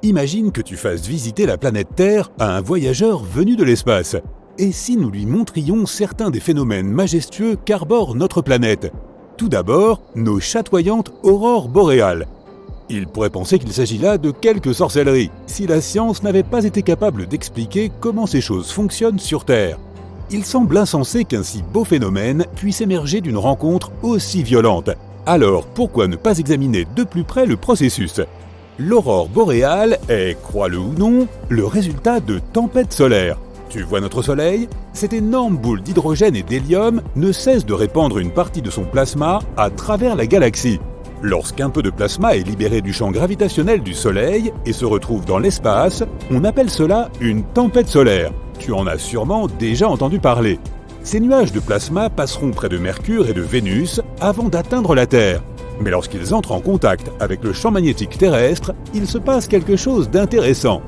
Imagine que tu fasses visiter la planète Terre à un voyageur venu de l'espace. Et si nous lui montrions certains des phénomènes majestueux qu'arbore notre planète? Tout d'abord, nos chatoyantes aurores boréales. Il pourrait penser qu'il s'agit là de quelque sorcellerie, si la science n'avait pas été capable d'expliquer comment ces choses fonctionnent sur Terre. Il semble insensé qu'un si beau phénomène puisse émerger d'une rencontre aussi violente. Alors pourquoi ne pas examiner de plus près le processus? L'aurore boréale est, crois-le ou non, le résultat de tempêtes solaires. Tu vois notre Soleil? Cette énorme boule d'hydrogène et d'hélium ne cesse de répandre une partie de son plasma à travers la galaxie. Lorsqu'un peu de plasma est libéré du champ gravitationnel du Soleil et se retrouve dans l'espace, on appelle cela une tempête solaire. Tu en as sûrement déjà entendu parler. Ces nuages de plasma passeront près de Mercure et de Vénus avant d'atteindre la Terre. Mais lorsqu'ils entrent en contact avec le champ magnétique terrestre, il se passe quelque chose d'intéressant.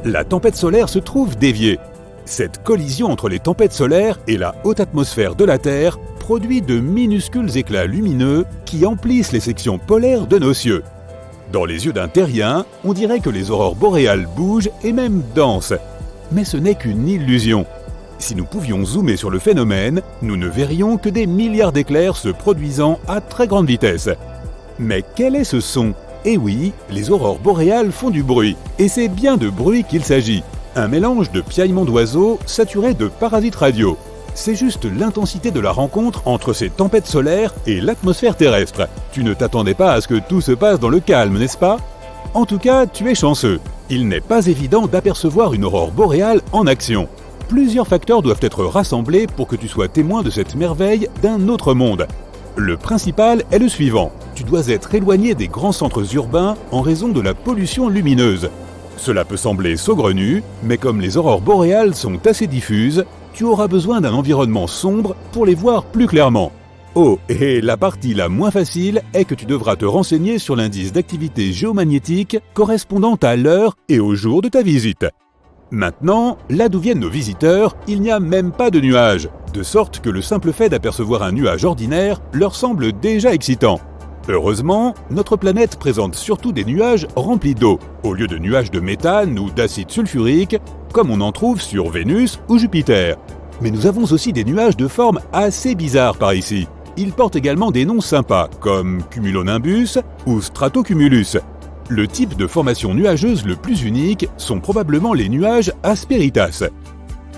La tempête solaire se trouve déviée. Cette collision entre les tempêtes solaires et la haute atmosphère de la Terre produit de minuscules éclats lumineux qui emplissent les sections polaires de nos cieux. Dans les yeux d'un terrien, on dirait que les aurores boréales bougent et même dansent. Mais ce n'est qu'une illusion. Si nous pouvions zoomer sur le phénomène, nous ne verrions que des milliards d'éclairs se produisant à très grande vitesse. Mais quel est ce son? Eh oui, les aurores boréales font du bruit, et c'est bien de bruit qu'il s'agit. Un mélange de piaillements d'oiseaux saturé de parasites radio. C'est juste l'intensité de la rencontre entre ces tempêtes solaires et l'atmosphère terrestre. Tu ne t'attendais pas à ce que tout se passe dans le calme, n'est-ce pas? En tout cas, tu es chanceux. Il n'est pas évident d'apercevoir une aurore boréale en action. Plusieurs facteurs doivent être rassemblés pour que tu sois témoin de cette merveille d'un autre monde. Le principal est le suivant. Tu dois être éloigné des grands centres urbains en raison de la pollution lumineuse. Cela peut sembler saugrenu, mais comme les aurores boréales sont assez diffuses, tu auras besoin d'un environnement sombre pour les voir plus clairement. Oh, et la partie la moins facile est que tu devras te renseigner sur l'indice d'activité géomagnétique correspondant à l'heure et au jour de ta visite. Maintenant, là d'où viennent nos visiteurs, il n'y a même pas de nuages, de sorte que le simple fait d'apercevoir un nuage ordinaire leur semble déjà excitant. Heureusement, notre planète présente surtout des nuages remplis d'eau, au lieu de nuages de méthane ou d'acide sulfurique, comme on en trouve sur Vénus ou Jupiter. Mais nous avons aussi des nuages de forme assez bizarres par ici. Ils portent également des noms sympas, comme cumulonimbus ou stratocumulus. Le type de formation nuageuse le plus unique sont probablement les nuages Asperitas.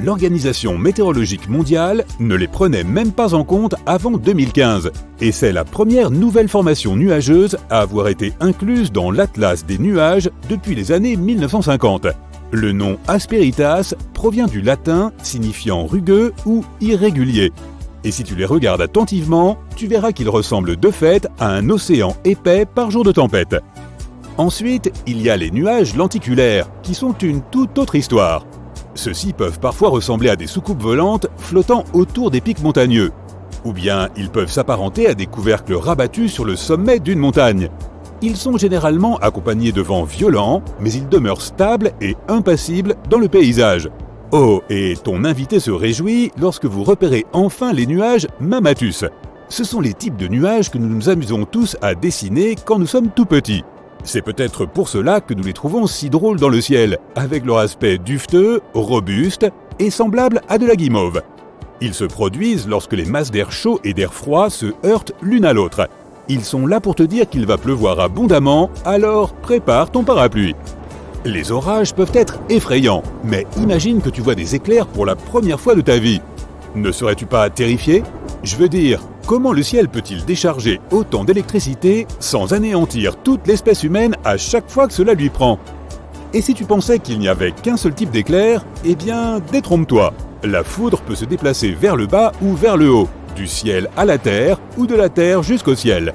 L'Organisation météorologique mondiale ne les prenait même pas en compte avant 2015, et c'est la première nouvelle formation nuageuse à avoir été incluse dans l'Atlas des nuages depuis les années 1950. Le nom Asperitas provient du latin signifiant rugueux ou irrégulier. Et si tu les regardes attentivement, tu verras qu'ils ressemblent de fait à un océan épais par jour de tempête. Ensuite, il y a les nuages lenticulaires, qui sont une toute autre histoire. Ceux-ci peuvent parfois ressembler à des soucoupes volantes flottant autour des pics montagneux. Ou bien ils peuvent s'apparenter à des couvercles rabattus sur le sommet d'une montagne. Ils sont généralement accompagnés de vents violents, mais ils demeurent stables et impassibles dans le paysage. Oh, et ton invité se réjouit lorsque vous repérez enfin les nuages Mammatus. Ce sont les types de nuages que nous nous amusons tous à dessiner quand nous sommes tout petits. C'est peut-être pour cela que nous les trouvons si drôles dans le ciel, avec leur aspect duveteux, robuste et semblable à de la guimauve. Ils se produisent lorsque les masses d'air chaud et d'air froid se heurtent l'une à l'autre. Ils sont là pour te dire qu'il va pleuvoir abondamment, alors prépare ton parapluie. Les orages peuvent être effrayants, mais imagine que tu vois des éclairs pour la première fois de ta vie. Ne serais-tu pas terrifié? Je veux dire, comment le ciel peut-il décharger autant d'électricité sans anéantir toute l'espèce humaine à chaque fois que cela lui prend? Et si tu pensais qu'il n'y avait qu'un seul type d'éclair, eh bien, détrompe-toi. La foudre peut se déplacer vers le bas ou vers le haut, du ciel à la terre ou de la terre jusqu'au ciel.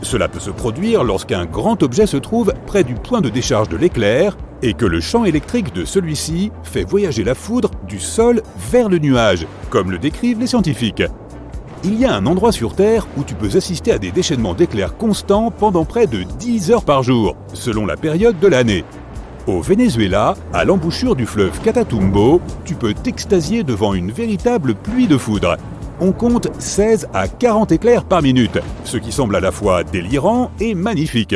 Cela peut se produire lorsqu'un grand objet se trouve près du point de décharge de l'éclair et que le champ électrique de celui-ci fait voyager la foudre du sol vers le nuage, comme le décrivent les scientifiques. Il y a un endroit sur Terre où tu peux assister à des déchaînements d'éclairs constants pendant près de 10 heures par jour, selon la période de l'année. Au Venezuela, à l'embouchure du fleuve Catatumbo, tu peux t'extasier devant une véritable pluie de foudre. On compte 16 à 40 éclairs par minute, ce qui semble à la fois délirant et magnifique.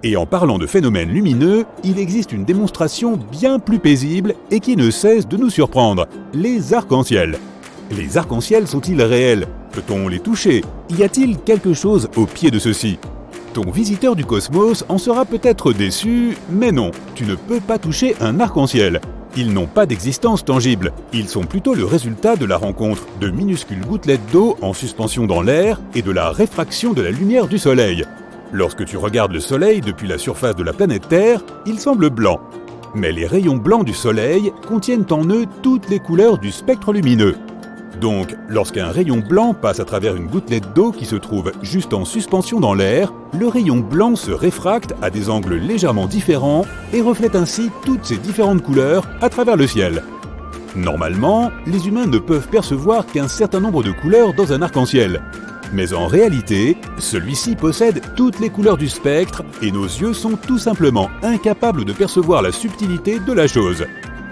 Et en parlant de phénomènes lumineux, il existe une démonstration bien plus paisible et qui ne cesse de nous surprendre, les arcs-en-ciel. Les arcs-en-ciel sont-ils réels? Peut-on les toucher? Y a-t-il quelque chose au pied de ceux-ci? Ton visiteur du cosmos en sera peut-être déçu, mais non, tu ne peux pas toucher un arc-en-ciel. Ils n'ont pas d'existence tangible, ils sont plutôt le résultat de la rencontre de minuscules gouttelettes d'eau en suspension dans l'air et de la réfraction de la lumière du Soleil. Lorsque tu regardes le Soleil depuis la surface de la planète Terre, il semble blanc. Mais les rayons blancs du Soleil contiennent en eux toutes les couleurs du spectre lumineux. Donc, lorsqu'un rayon blanc passe à travers une gouttelette d'eau qui se trouve juste en suspension dans l'air, le rayon blanc se réfracte à des angles légèrement différents et reflète ainsi toutes ces différentes couleurs à travers le ciel. Normalement, les humains ne peuvent percevoir qu'un certain nombre de couleurs dans un arc-en-ciel. Mais en réalité, celui-ci possède toutes les couleurs du spectre et nos yeux sont tout simplement incapables de percevoir la subtilité de la chose.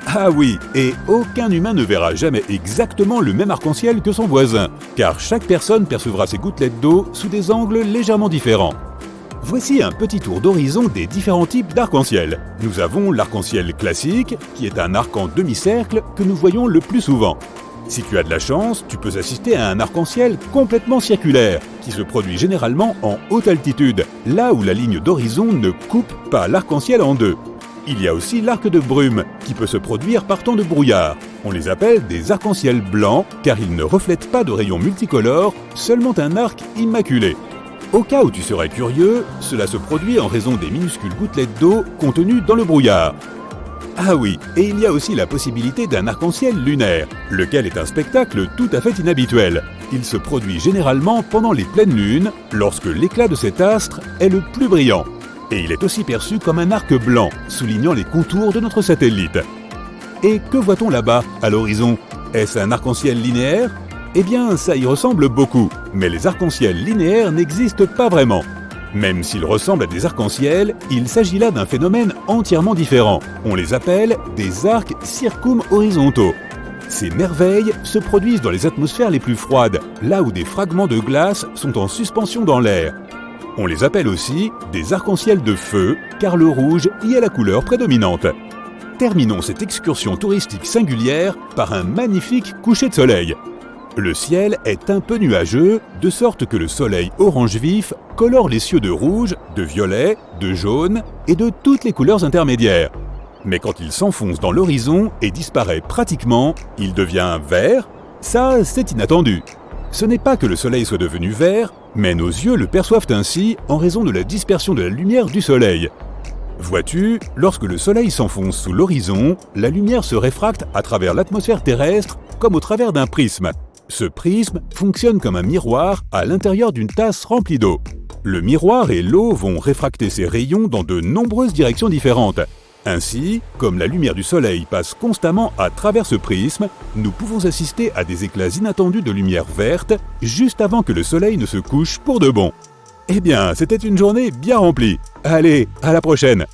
Ah oui, et aucun humain ne verra jamais exactement le même arc-en-ciel que son voisin, car chaque personne percevra ces gouttelettes d'eau sous des angles légèrement différents. Voici un petit tour d'horizon des différents types d'arc-en-ciel. Nous avons l'arc-en-ciel classique, qui est un arc en demi-cercle que nous voyons le plus souvent. Si tu as de la chance, tu peux assister à un arc-en-ciel complètement circulaire, qui se produit généralement en haute altitude, là où la ligne d'horizon ne coupe pas l'arc-en-ciel en deux. Il y a aussi l'arc de brume, qui peut se produire par temps de brouillard. On les appelle des arcs-en-ciel blancs, car ils ne reflètent pas de rayons multicolores, seulement un arc immaculé. Au cas où tu serais curieux, cela se produit en raison des minuscules gouttelettes d'eau contenues dans le brouillard. Ah oui, et il y a aussi la possibilité d'un arc-en-ciel lunaire, lequel est un spectacle tout à fait inhabituel. Il se produit généralement pendant les pleines lunes, lorsque l'éclat de cet astre est le plus brillant. Et il est aussi perçu comme un arc blanc, soulignant les contours de notre satellite. Et que voit-on là-bas, à l'horizon? Est-ce un arc-en-ciel linéaire? Eh bien, ça y ressemble beaucoup, mais les arcs-en-ciel linéaires n'existent pas vraiment. Même s'ils ressemblent à des arcs-en-ciel, il s'agit là d'un phénomène entièrement différent. On les appelle des arcs circum-horizontaux. Ces merveilles se produisent dans les atmosphères les plus froides, là où des fragments de glace sont en suspension dans l'air. On les appelle aussi des arcs-en-ciel de feu, car le rouge y est la couleur prédominante. Terminons cette excursion touristique singulière par un magnifique coucher de soleil. Le ciel est un peu nuageux, de sorte que le soleil orange vif colore les cieux de rouge, de violet, de jaune et de toutes les couleurs intermédiaires. Mais quand il s'enfonce dans l'horizon et disparaît pratiquement, il devient vert. Ça, c'est inattendu. Ce n'est pas que le soleil soit devenu vert, mais nos yeux le perçoivent ainsi en raison de la dispersion de la lumière du soleil. Vois-tu, lorsque le soleil s'enfonce sous l'horizon, la lumière se réfracte à travers l'atmosphère terrestre comme au travers d'un prisme. Ce prisme fonctionne comme un miroir à l'intérieur d'une tasse remplie d'eau. Le miroir et l'eau vont réfracter ces rayons dans de nombreuses directions différentes. Ainsi, comme la lumière du soleil passe constamment à travers ce prisme, nous pouvons assister à des éclats inattendus de lumière verte juste avant que le soleil ne se couche pour de bon. Eh bien, c'était une journée bien remplie. Allez, à la prochaine!